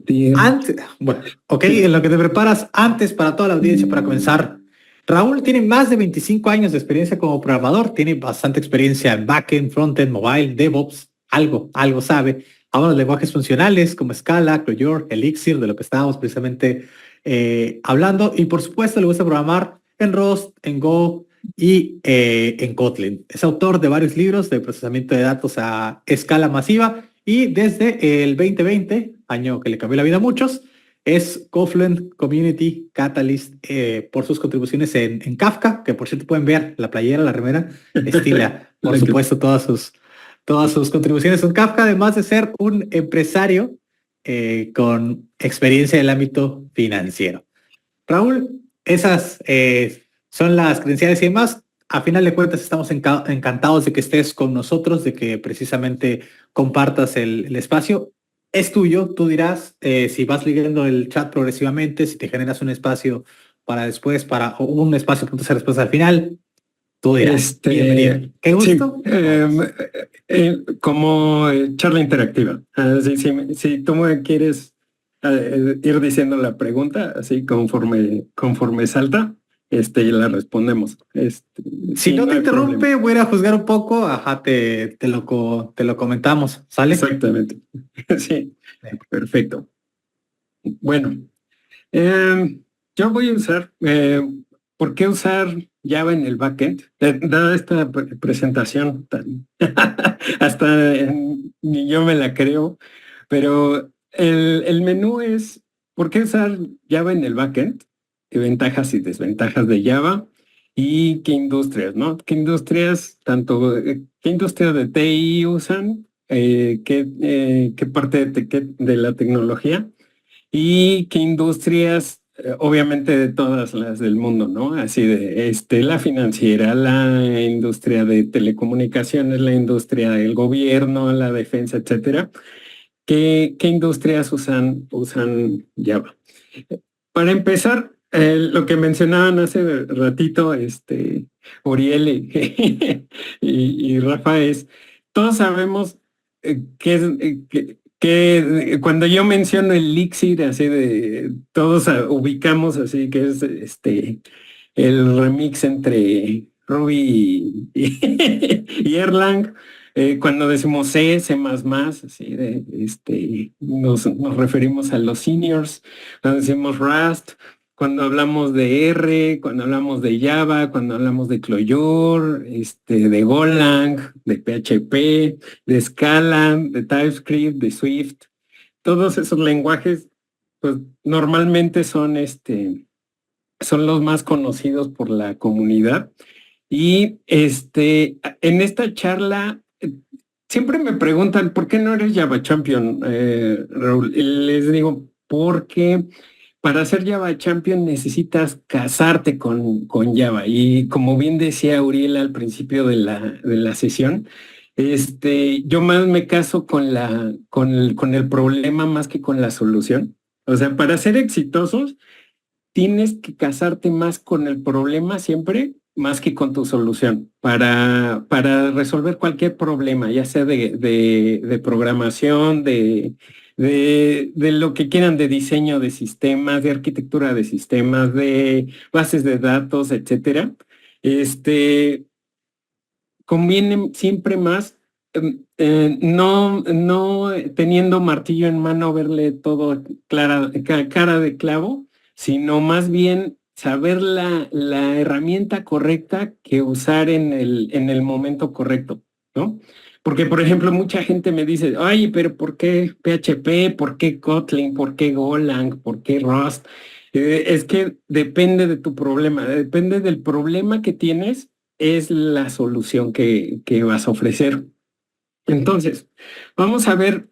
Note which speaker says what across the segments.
Speaker 1: compartir.
Speaker 2: Bueno, ok, en lo que te preparas antes para toda la audiencia para comenzar. Raúl tiene más de 25 años de experiencia como programador, tiene bastante experiencia en backend, frontend, mobile, DevOps, algo sabe. Habla de lenguajes funcionales como Scala, Clojure, Elixir, de lo que estábamos precisamente hablando. Y por supuesto le gusta programar en Rust, en Go y en Kotlin. Es autor de varios libros de procesamiento de datos a escala masiva y desde el 2020, año que le cambió la vida a muchos, es Confluent Community Catalyst por sus contribuciones en Kafka, que por cierto pueden ver la playera, la remera, estila, por supuesto, todas sus contribuciones en Kafka, además de ser un empresario con experiencia en el ámbito financiero. Raúl, esas son las credenciales y demás. A final de cuentas, estamos encantados de que estés con nosotros, de que precisamente compartas el espacio. Es tuyo, tú dirás si vas leyendo el chat progresivamente, si te generas un espacio para después, o un espacio para hacer respuesta al final, tú dirás. Bienvenido. Qué
Speaker 1: Sí,
Speaker 2: gusto.
Speaker 1: como charla interactiva. Si tú me quieres ir diciendo la pregunta, así conforme salta, y la respondemos.
Speaker 2: Si no
Speaker 1: no
Speaker 2: te
Speaker 1: hay problema.
Speaker 2: interrumpe, voy a ir a juzgar un poco, ajá, te lo comentamos, ¿sale?
Speaker 1: Exactamente. Sí, perfecto. Bueno, yo voy a usar, ¿por qué usar Java en el backend? Dada esta presentación, hasta ni yo me la creo, pero el menú es, ¿por qué usar Java en el backend? Ventajas y desventajas de Java y qué industrias, ¿no? ¿Qué industrias, qué industrias de TI usan? ¿Qué parte de la tecnología? Y qué industrias, obviamente de todas las del mundo, ¿no? Así de la financiera, la industria de telecomunicaciones, la industria del gobierno, la defensa, etcétera. ¿Qué industrias usan Java? Para empezar, lo que mencionaban hace ratito, Uriel y Rafa es, todos sabemos que cuando yo menciono el Elixir, así de, todos ubicamos así que es el remix entre Ruby y Erlang. Cuando decimos C++, así de, nos referimos a los seniors. Cuando decimos Rust, cuando hablamos de R, cuando hablamos de Java, cuando hablamos de Clojure, de Golang, de PHP, de Scala, de TypeScript, de Swift, todos esos lenguajes, pues normalmente son los más conocidos por la comunidad. Y en esta charla siempre me preguntan, ¿por qué no eres Java Champion, Raúl? Y les digo, porque para ser Java Champion necesitas casarte con Java. Y como bien decía Uriel al principio de la sesión, yo más me caso con el problema más que con la solución. O sea, para ser exitosos, tienes que casarte más con el problema siempre, más que con tu solución, para resolver cualquier problema, ya sea de programación, de lo que quieran, de diseño de sistemas, de arquitectura de sistemas, de bases de datos, etcétera. Conviene siempre más no teniendo martillo en mano, verle todo cara de clavo, sino más bien saber la herramienta correcta que usar en el momento correcto, ¿no? Porque, por ejemplo, mucha gente me dice, ay, pero ¿por qué PHP? ¿Por qué Kotlin? ¿Por qué Golang? ¿Por qué Rust? Es que depende de tu problema, depende del problema que tienes, es la solución que vas a ofrecer. Entonces, vamos a ver,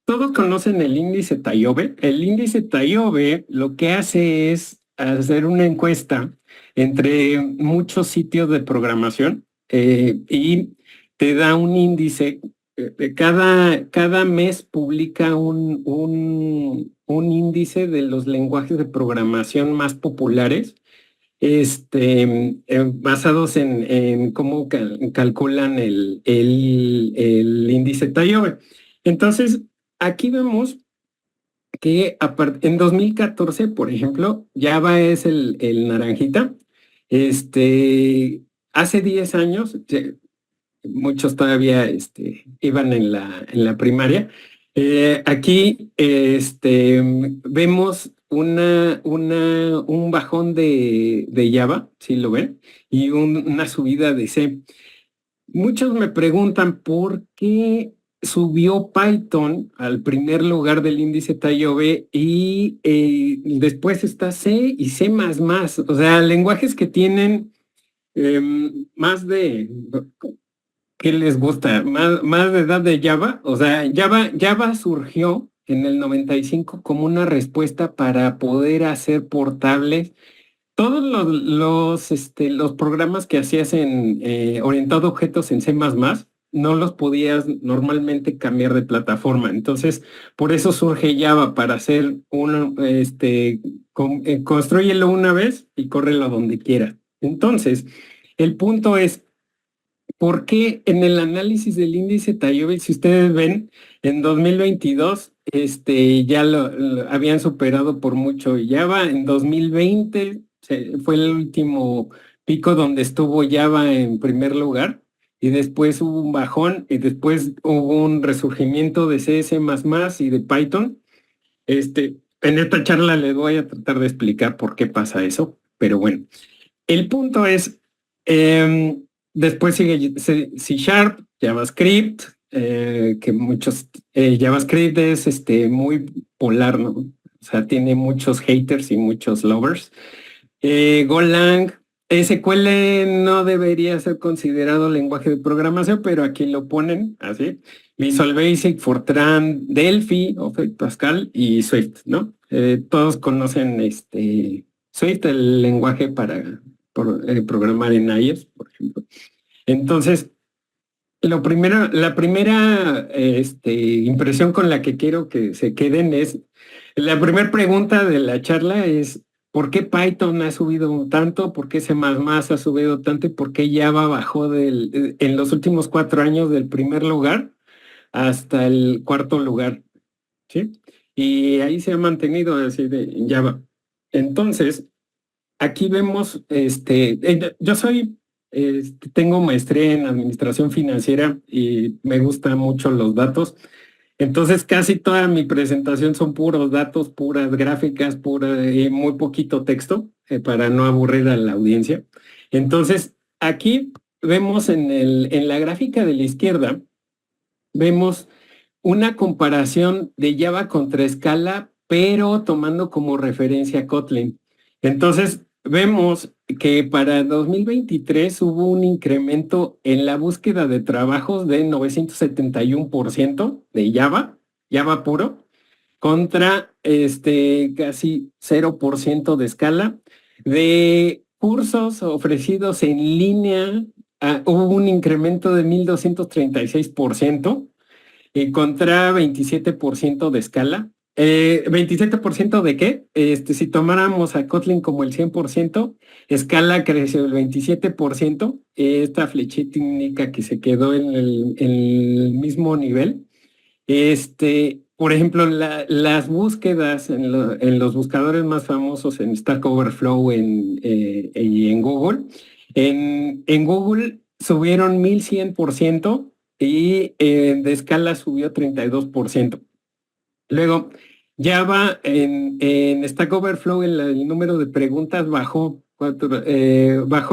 Speaker 1: todos conocen el índice TAIOBE. El índice TAIOBE lo que hace es hacer una encuesta entre muchos sitios de programación y te da un índice. Cada mes publica un índice de los lenguajes de programación más populares basados en cómo calculan el índice TAIOBE. Entonces, aquí vemos que en 2014, por ejemplo, Java es el naranjita. Hace 10 años, muchos todavía iban en la primaria. Aquí vemos un bajón de Java, si lo ven, y una subida de C. Muchos me preguntan por qué subió Python al primer lugar del índice TIOB y después está C y C++. O sea, lenguajes que tienen más de, ¿qué les gusta? Más de edad de Java. O sea, Java surgió en el 95 como una respuesta para poder hacer portables todos los programas que hacías orientado a objetos en C++, no los podías normalmente cambiar de plataforma. Entonces, por eso surge Java para hacer constrúyelo una vez y córrelo donde quiera. Entonces, el punto es, ¿por qué en el análisis del índice TIOBE, si ustedes ven, en 2022 ya lo habían superado por mucho Java? En 2020 fue el último pico donde estuvo Java en primer lugar y después hubo un bajón y después hubo un resurgimiento de CS++ y de Python. En esta charla les voy a tratar de explicar por qué pasa eso, pero bueno, el punto es, después sigue C Sharp, JavaScript, que JavaScript es muy polar, ¿no? O sea, tiene muchos haters y muchos lovers. Golang, SQL no debería ser considerado lenguaje de programación, pero aquí lo ponen así. Visual Basic, Fortran, Delphi, Pascal y Swift, ¿no? Todos conocen Swift, el lenguaje para programar en iOS, por ejemplo. Entonces, la primera impresión con la que quiero que se queden es, la primera pregunta de la charla es, ¿por qué Python ha subido tanto? ¿Por qué C++ ha subido tanto? ¿Y por qué Java bajó en los últimos 4 años del primer lugar hasta el cuarto lugar? ¿Sí? Y ahí se ha mantenido así de Java. Entonces, aquí vemos, yo tengo maestría en administración financiera y me gustan mucho los datos. Entonces, casi toda mi presentación son puros datos, puras gráficas, y muy poquito texto para no aburrir a la audiencia. Entonces, aquí vemos en la gráfica de la izquierda, vemos una comparación de Java contra Scala, pero tomando como referencia Kotlin. Entonces, vemos que para 2023 hubo un incremento en la búsqueda de trabajos de 971% de Java puro, contra casi 0% de Scala. De cursos ofrecidos en línea, hubo un incremento de 1,236% y contra 27% de Scala. ¿27% de qué? Si tomáramos a Kotlin como el 100%, Scala creció el 27%. Esta flechita indica que se quedó en el mismo nivel. Por ejemplo, las búsquedas en los buscadores más famosos, en Stack Overflow y en Google, en Google subieron 1,100% y de Scala subió 32%. Luego, Java en Stack Overflow el número de preguntas bajó,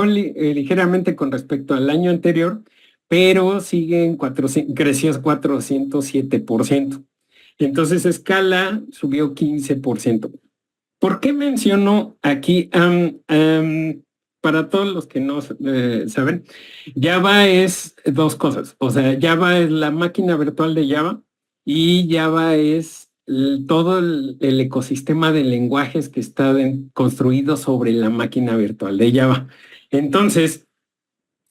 Speaker 1: ligeramente con respecto al año anterior, pero creció 407%. Entonces, Scala subió 15%. ¿Por qué menciono aquí, para todos los que no saben, Java es dos cosas? O sea, Java es la máquina virtual de Java y Java es todo el ecosistema de lenguajes que está construido sobre la máquina virtual de Java. Entonces,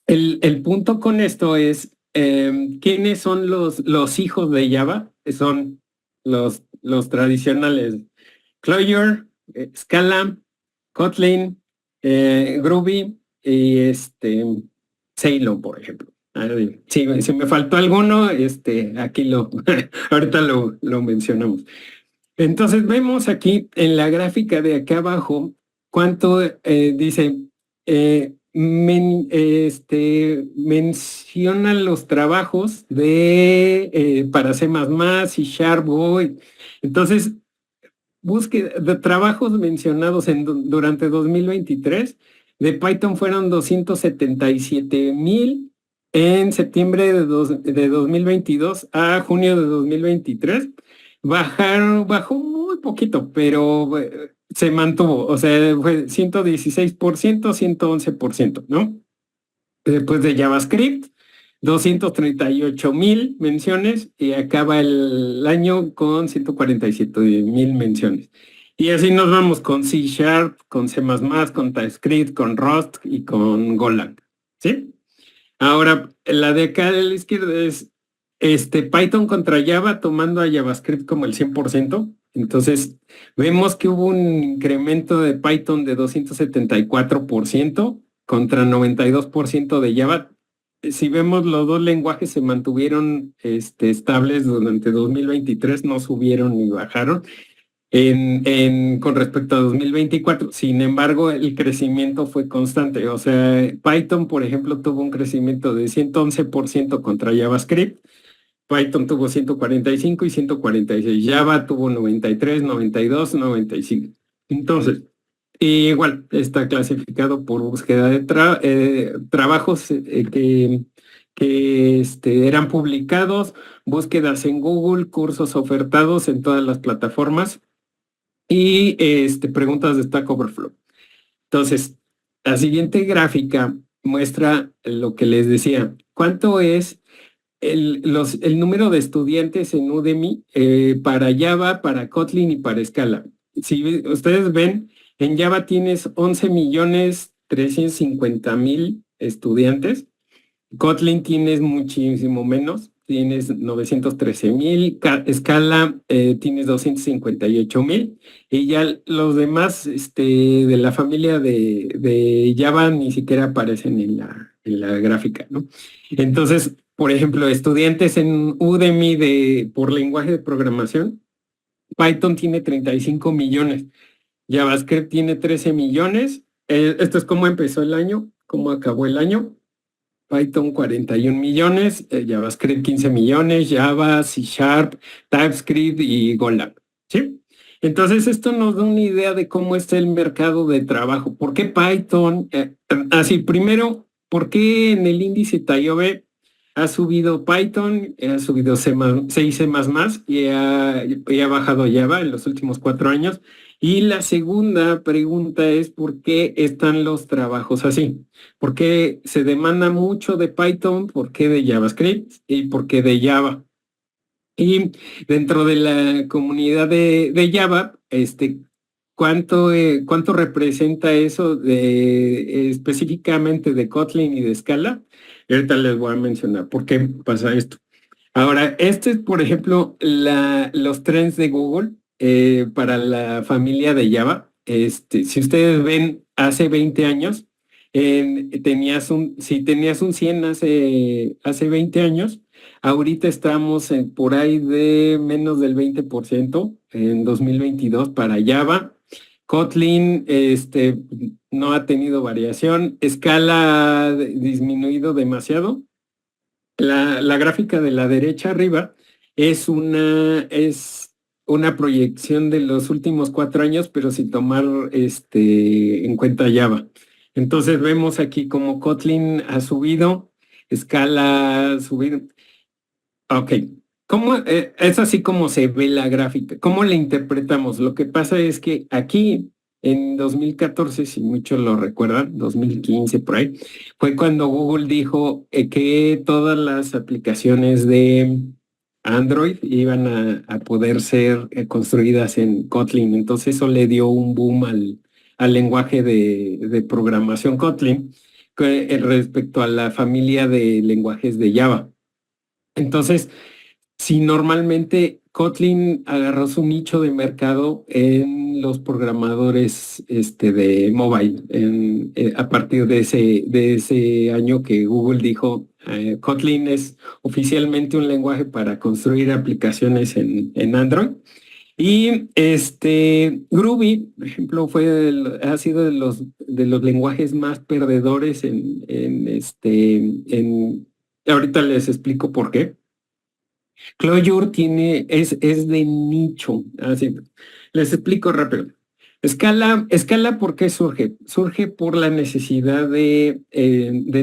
Speaker 1: el punto con esto es, ¿quiénes son los hijos de Java? Son los tradicionales Clojure, Scala, Kotlin, Groovy y Ceylon, por ejemplo. Si me faltó alguno, aquí ahorita lo mencionamos. Entonces vemos aquí en la gráfica de acá abajo cuánto dice, menciona los trabajos de para C++ y Sharp. Entonces, búsqueda de trabajos mencionados durante 2023 de Python fueron 277,000 en septiembre de 2022 a junio de 2023. Bajó muy poquito, pero se mantuvo, o sea, fue 116%, 111%, ¿no? Después de JavaScript, 238,000 menciones y acaba el año con 147,000 menciones. Y así nos vamos con C Sharp, con C++, con TypeScript, con Rust y con Golang, ¿sí? Ahora, la de acá de la izquierda es Python contra Java, tomando a JavaScript como el 100%. Entonces, vemos que hubo un incremento de Python de 274% contra 92% de Java. Si vemos, los dos lenguajes se mantuvieron estables durante 2023, no subieron ni bajaron con respecto a 2024. Sin embargo, el crecimiento fue constante. O sea, Python, por ejemplo, tuvo un crecimiento de 111% contra JavaScript. Python tuvo 145 y 146. Java tuvo 93, 92, 95. Entonces, igual está clasificado por búsqueda de trabajos que eran publicados, búsquedas en Google, cursos ofertados en todas las plataformas y preguntas de Stack Overflow. Entonces, la siguiente gráfica muestra lo que les decía. ¿Cuánto es el número de estudiantes en Udemy para Java, para Kotlin y para Scala? Si ustedes ven, en Java tienes 11,350,000 estudiantes. Kotlin tienes muchísimo menos, tienes 913,000, Scala tienes 258,000, y ya los demás de la familia de Java ni siquiera aparecen en la gráfica, ¿no? Entonces, por ejemplo, estudiantes en Udemy por lenguaje de programación, Python tiene 35 millones, JavaScript tiene 13 millones, esto es cómo empezó el año, cómo acabó el año. Python 41 millones, JavaScript 15 millones, Java, C Sharp, TypeScript y Golang, ¿sí? Entonces esto nos da una idea de cómo está el mercado de trabajo. ¿Por qué Python? Así, primero, ¿por qué en el índice TIOBE ha subido Python, ha subido C++, y C++ y ha bajado Java en los últimos 4 años? Y la segunda pregunta es ¿por qué están los trabajos así? ¿Por qué se demanda mucho de Python? ¿Por qué de JavaScript? ¿Y por qué de Java? Y dentro de la comunidad de Java, ¿cuánto representa eso específicamente de Kotlin y de Scala? Y ahorita les voy a mencionar por qué pasa esto. Ahora, es, por ejemplo, los trends de Google para la familia de Java. Si ustedes ven, hace 20 años, si tenías un 100 hace 20 años, ahorita estamos por ahí de menos del 20% en 2022 para Java. Kotlin no ha tenido variación. Scala ha disminuido demasiado. La gráfica de la derecha arriba es una proyección de los últimos 4 años, pero sin tomar en cuenta Java. Entonces vemos aquí como Kotlin ha subido, Scala ha subido. Ok, es así como se ve la gráfica? ¿Cómo la interpretamos? Lo que pasa es que aquí en 2014, si muchos lo recuerdan, 2015 por ahí, fue cuando Google dijo que todas las aplicaciones de Android iban a poder ser construidas en Kotlin. Entonces eso le dio un boom al lenguaje de programación Kotlin respecto a la familia de lenguajes de Java. Entonces, si normalmente Kotlin agarró su nicho de mercado en los programadores de mobile, a partir de ese año que Google dijo, Kotlin es oficialmente un lenguaje para construir aplicaciones en Android. Y Groovy, por ejemplo, ha sido de los lenguajes más perdedores ahorita les explico por qué. Clojure es de nicho. Así, les explico rápido. Scala, ¿por qué surge? Surge por la necesidad de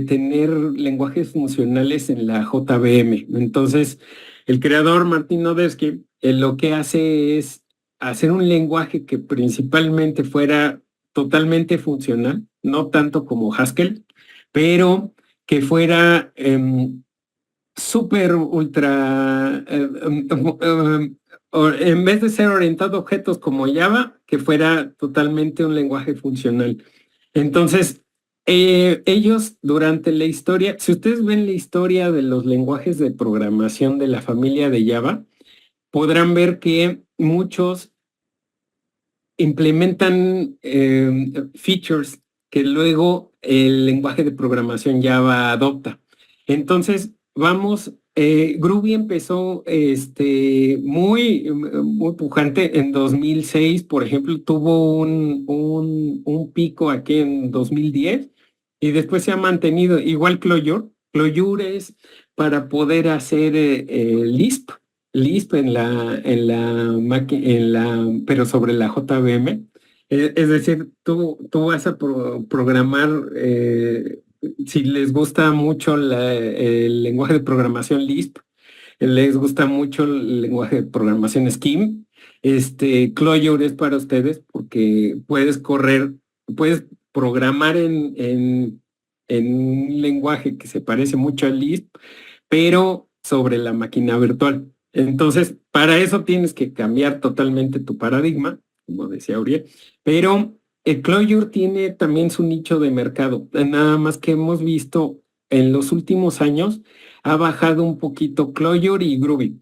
Speaker 1: tener lenguajes funcionales en la JVM. Entonces, el creador Martin Odesky lo que hace es hacer un lenguaje que principalmente fuera totalmente funcional, no tanto como Haskell, pero que fuera súper ultra, en vez de ser orientado a objetos como Java, que fuera totalmente un lenguaje funcional. Entonces, ellos durante la historia, si ustedes ven la historia de los lenguajes de programación de la familia de Java, podrán ver que muchos implementan features que luego el lenguaje de programación Java adopta. Entonces, Groovy empezó muy pujante en 2006, por ejemplo, tuvo un pico aquí en 2010 y después se ha mantenido igual Clojure. Clojure es para poder hacer Lisp pero sobre la JVM. Es decir, tú vas a programar, si les gusta mucho el lenguaje de programación Lisp, les gusta mucho el lenguaje de programación Scheme, Clojure es para ustedes porque puedes programar en un lenguaje que se parece mucho al Lisp, pero sobre la máquina virtual. Entonces, para eso tienes que cambiar totalmente tu paradigma, como decía Uriel, pero el Clojure tiene también su nicho de mercado. Nada más que hemos visto en los últimos años, ha bajado un poquito Clojure y Groovy.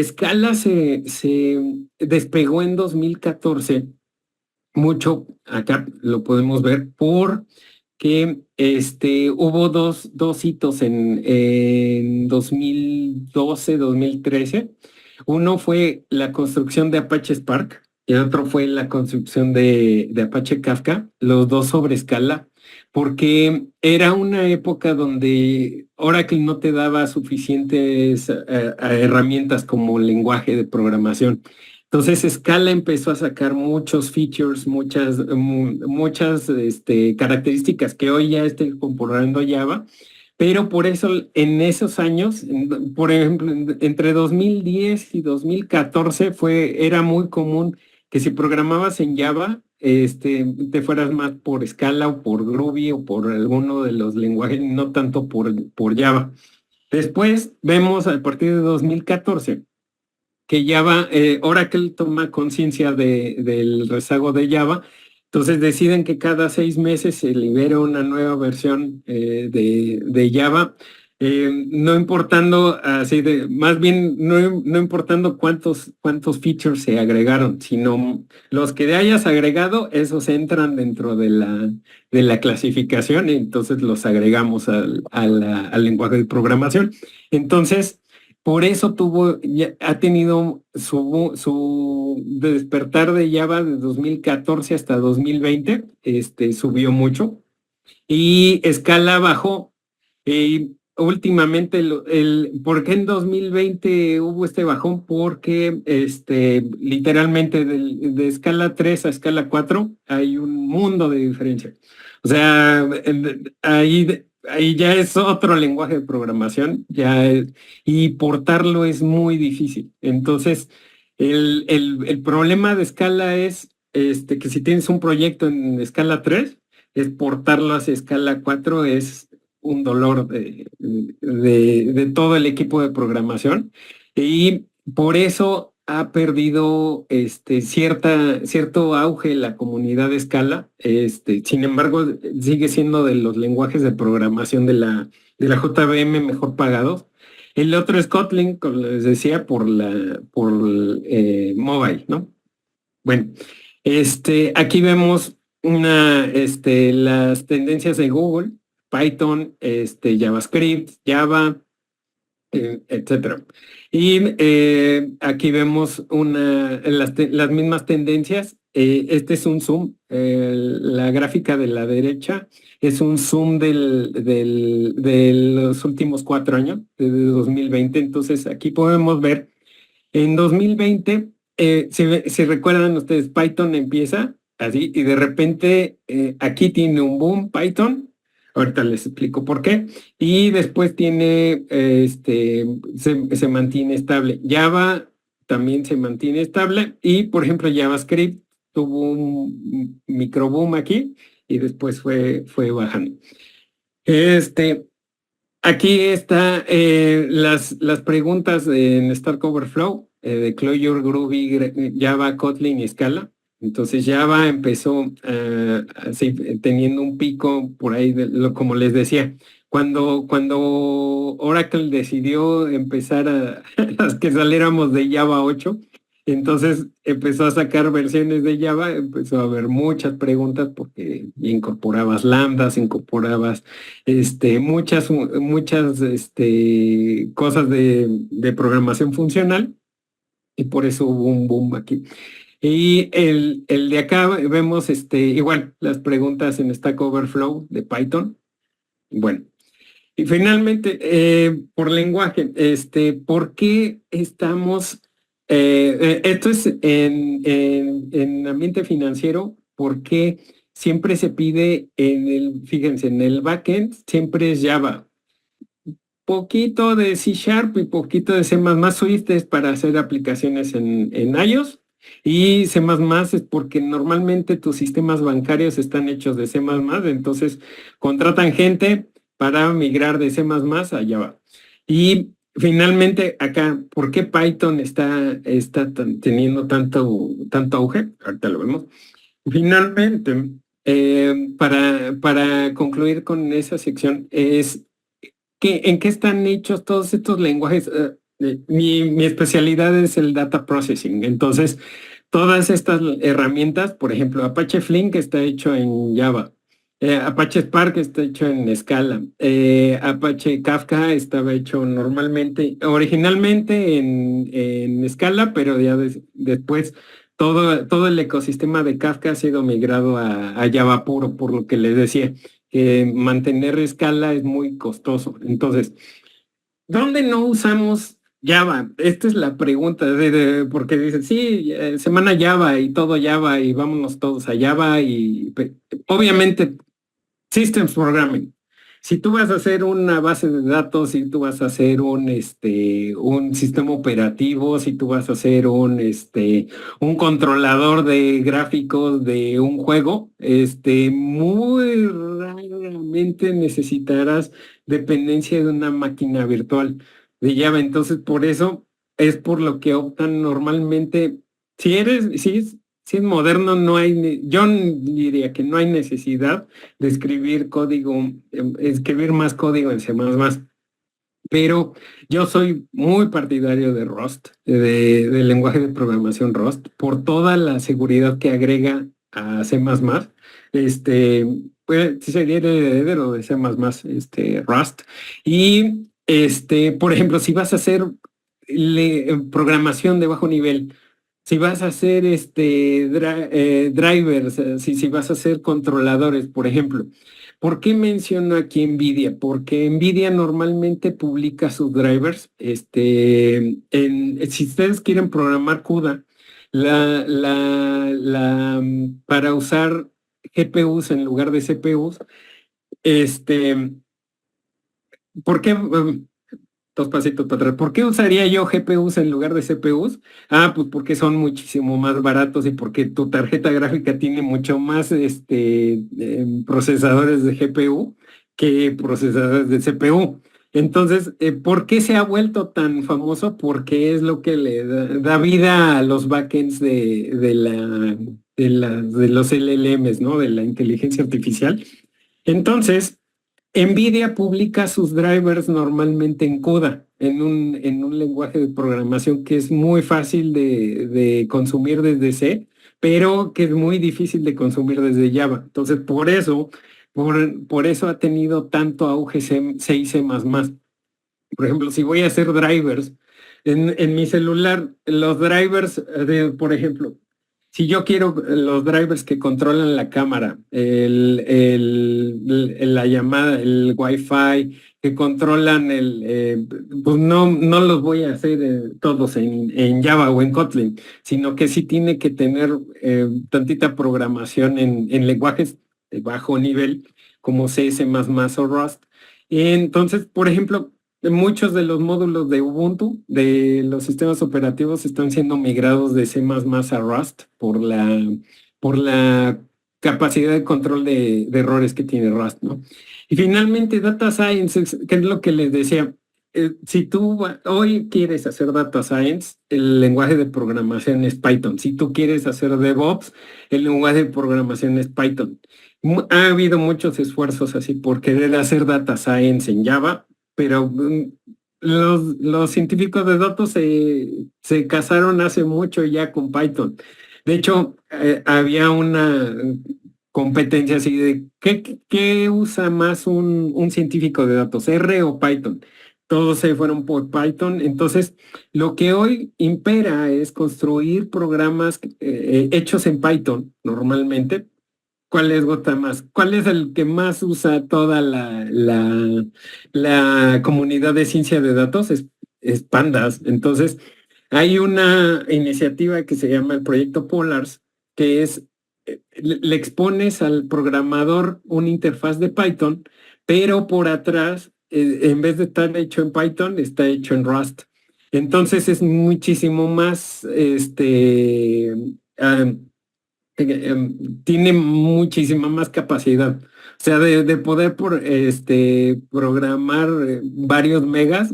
Speaker 1: Scala se despegó en 2014, mucho, acá lo podemos ver, que hubo dos hitos en 2012, 2013. Uno fue la construcción de Apache Spark y el otro fue la construcción de Apache Kafka, los dos sobre Scala, porque era una época donde Oracle no te daba suficientes herramientas como lenguaje de programación. Entonces Scala empezó a sacar muchos features, muchas características que hoy ya está incorporando Java, pero por eso en esos años, por ejemplo, entre 2010 y 2014 era muy común que si programabas en Java, te fueras más por Scala o por Groovy o por alguno de los lenguajes, no tanto por Java. Después vemos a partir de 2014 que Java, Oracle toma conciencia del rezago de Java, entonces deciden que cada 6 meses se libera una nueva versión de Java, no importando más bien no importando cuántos features se agregaron, sino los que hayas agregado, esos entran dentro de la clasificación, y entonces los agregamos al lenguaje de programación. Entonces, por eso ha tenido su despertar de Java de 2014 hasta 2020, subió mucho y Scala bajó. Últimamente, ¿por qué en 2020 hubo este bajón? Porque literalmente de Scala 3 a Scala 4 hay un mundo de diferencia. O sea, ahí ya es otro lenguaje de programación, y portarlo es muy difícil. Entonces, el problema de Scala es que si tienes un proyecto en Scala 3, exportarlo hacia Scala 4 es un dolor de todo el equipo de programación, y por eso ha perdido cierto auge la comunidad de Scala. Sin embargo, sigue siendo de los lenguajes de programación de la JVM mejor pagados. El otro es Kotlin, como les decía, por mobile, ¿no? Bueno, aquí vemos las tendencias de Google, Python, JavaScript, Java, etcétera. Y aquí vemos las mismas tendencias. Este es un zoom. La gráfica de la derecha es un zoom de los últimos 4 años, desde 2020. Entonces aquí podemos ver, en 2020, si recuerdan ustedes, Python empieza así y de repente aquí tiene un boom Python. Ahorita les explico por qué. Y después tiene, se mantiene estable. Java también se mantiene estable. Y, por ejemplo, JavaScript tuvo un micro boom aquí y después fue bajando. Aquí está las preguntas en Stack Overflow de Clojure, Groovy, Java, Kotlin y Scala. Entonces Java empezó así, teniendo un pico por ahí, como les decía, cuando Oracle decidió empezar a que saliéramos de Java 8, entonces empezó a sacar versiones de Java, empezó a haber muchas preguntas porque incorporabas lambdas, incorporabas muchas cosas de programación funcional y por eso hubo un boom aquí. Y el de acá vemos igual las preguntas en Stack Overflow de Python. Bueno, y finalmente, por lenguaje, ¿por qué estamos? Esto es en ambiente financiero, porque siempre se pide fíjense, en el backend siempre es Java. Poquito de C Sharp y poquito de C++. Swift es para hacer aplicaciones en iOS. Y C++ es porque normalmente tus sistemas bancarios están hechos de C++, entonces contratan gente para migrar de C++ a Java. Y finalmente acá, ¿por qué Python está teniendo tanto auge? Ahorita lo vemos. Finalmente, para concluir con esa sección, es ¿en qué están hechos todos estos lenguajes? Mi especialidad es el data processing. Entonces, todas estas herramientas, por ejemplo, Apache Flink está hecho en Java. Apache Spark está hecho en Scala. Apache Kafka estaba hecho originalmente en Scala, pero ya después todo el ecosistema de Kafka ha sido migrado a Java puro, por lo que les decía. Mantener escala es muy costoso. Entonces, ¿dónde no usamos Java? Esta es la pregunta, porque dicen, sí, semana Java y todo Java y vámonos todos a Java y obviamente Systems Programming. Si tú vas a hacer una base de datos, si tú vas a hacer un sistema operativo, si tú vas a hacer un controlador de gráficos de un juego, muy raramente necesitarás dependencia de una máquina virtual de Java. Entonces, por eso es por lo que optan normalmente. Si es moderno, yo diría que no hay necesidad de escribir escribir más código en C++, pero yo soy muy partidario de Rust, del lenguaje de programación Rust, por toda la seguridad que agrega a C++. Pues sí sería el heredero de C++, Rust. Y, por ejemplo, si vas a hacer programación de bajo nivel, si vas a hacer drivers, si vas a hacer controladores, por ejemplo. ¿Por qué menciono aquí NVIDIA? Porque NVIDIA normalmente publica sus drivers. Si ustedes quieren programar CUDA, para usar GPUs en lugar de CPUs, ¿por qué? Dos pasitos para atrás. ¿Por qué usaría yo GPUs en lugar de CPUs? Pues porque son muchísimo más baratos y porque tu tarjeta gráfica tiene mucho más procesadores de GPU que procesadores de CPU. Entonces, ¿por qué se ha vuelto tan famoso? Porque es lo que le da vida a los backends de los LLMs, ¿no? De la inteligencia artificial. Entonces, NVIDIA publica sus drivers normalmente en CUDA, en un lenguaje de programación que es muy fácil de consumir desde C, pero que es muy difícil de consumir desde Java. Entonces, por eso ha tenido tanto auge C y C++. Por ejemplo, si voy a hacer drivers en mi celular, los drivers, por ejemplo, si yo quiero los drivers que controlan la cámara, la llamada, el Wi-Fi, que controlan pues no los voy a hacer todos en Java o en Kotlin, sino que sí tiene que tener tantita programación en lenguajes de bajo nivel, como C++ o Rust. Entonces, por ejemplo, muchos de los módulos de Ubuntu, de los sistemas operativos, están siendo migrados de C++ a Rust por la capacidad de control de errores que tiene Rust, ¿no? Y finalmente, Data Science, que es lo que les decía, si tú hoy quieres hacer Data Science, el lenguaje de programación es Python. Si tú quieres hacer DevOps, el lenguaje de programación es Python. Ha habido muchos esfuerzos así por querer hacer Data Science en Java, pero los científicos de datos se casaron hace mucho ya con Python. De hecho, había una competencia así de ¿qué usa más un científico de datos, R o Python? Todos se fueron por Python. Entonces, lo que hoy impera es construir programas hechos en Python normalmente. ¿Cuál les gusta más? ¿Cuál es el que más usa toda la comunidad de ciencia de datos? Es Pandas. Entonces, hay una iniciativa que se llama el proyecto Polars, que es, le expones al programador una interfaz de Python, pero por atrás, en vez de estar hecho en Python, está hecho en Rust. Entonces es muchísimo más, tiene muchísima más capacidad. O sea, de poder programar varios megas,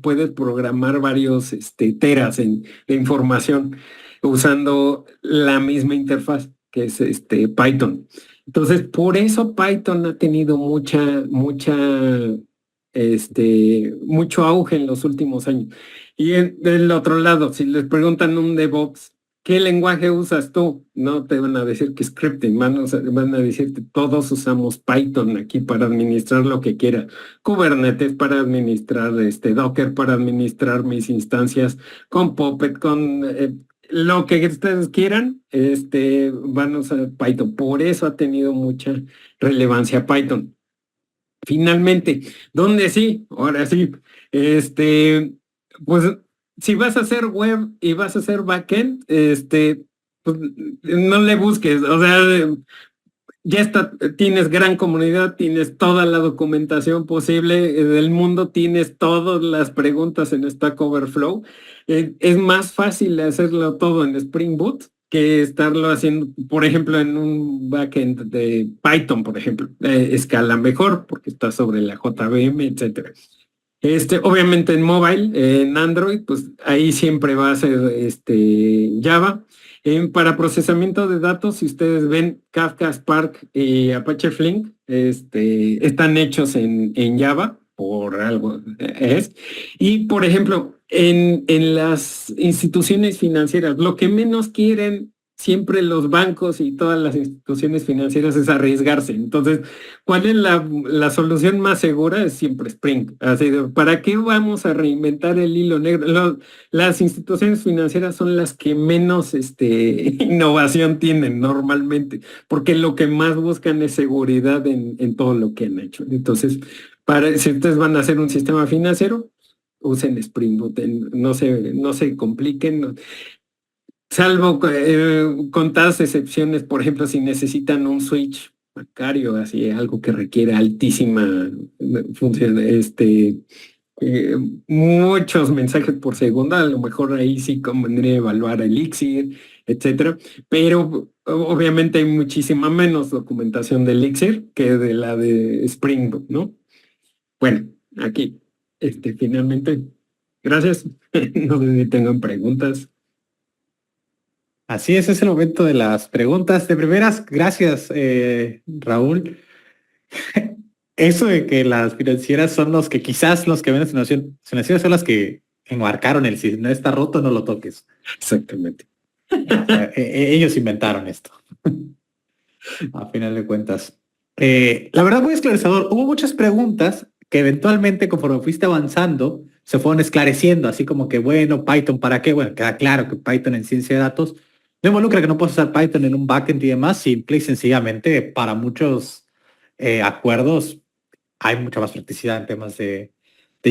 Speaker 1: puedes programar varios teras de información usando la misma interfaz, que es Python. Entonces, por eso Python ha tenido mucho auge en los últimos años. Y del otro lado, si les preguntan un DevOps, ¿qué lenguaje usas tú? No te van a decir que scripting, van a decir que todos usamos Python aquí para administrar lo que quiera. Kubernetes para administrar Docker, para administrar mis instancias, con Puppet, con lo que ustedes quieran, van a usar Python. Por eso ha tenido mucha relevancia Python. Finalmente, ¿dónde sí? Ahora sí, pues si vas a hacer web y vas a hacer backend, pues, no le busques, o sea, ya está, tienes gran comunidad, tienes toda la documentación posible del mundo, tienes todas las preguntas en Stack Overflow. Es más fácil hacerlo todo en Spring Boot que estarlo haciendo, por ejemplo, en un backend de Python, por ejemplo. Escala mejor porque está sobre la JVM, etcétera. Obviamente en mobile, en Android, pues ahí siempre va a ser Java. Para procesamiento de datos, si ustedes ven Kafka, Spark y Apache Flink, están hechos en Java, por algo es. Y por ejemplo, en las instituciones financieras, lo que menos quieren siempre los bancos y todas las instituciones financieras es arriesgarse. Entonces, ¿cuál es la solución más segura? Es siempre Spring. Así ¿para qué vamos a reinventar el hilo negro? Las instituciones financieras son las que menos innovación tienen normalmente, porque lo que más buscan es seguridad en todo lo que han hecho. Entonces, si ustedes van a hacer un sistema financiero, usen Spring Boot, no se compliquen. Salvo contadas excepciones, por ejemplo, si necesitan un switch bancario, así algo que requiere altísima función, muchos mensajes por segundo, a lo mejor ahí sí convendría evaluar Elixir, etcétera, pero obviamente hay muchísima menos documentación de Elixir que de la de Spring Boot, ¿no? Bueno, aquí, finalmente, gracias. No sé si tengan preguntas.
Speaker 2: Así es el momento de las preguntas. De primeras, gracias, Raúl. Eso de que las financieras son los que quizás los que ven financieras son las que enmarcaron el si no está roto, no lo toques.
Speaker 1: Exactamente.
Speaker 2: O sea, ellos inventaron esto. A final de cuentas. La verdad, muy esclarecedor. Hubo muchas preguntas que eventualmente conforme fuiste avanzando, se fueron esclareciendo, así como que, bueno, Python, ¿para qué? Bueno, queda claro que Python en ciencia de datos no involucra que no puedes usar Python en un backend y demás, simple y sencillamente para muchos acuerdos hay mucha más practicidad en temas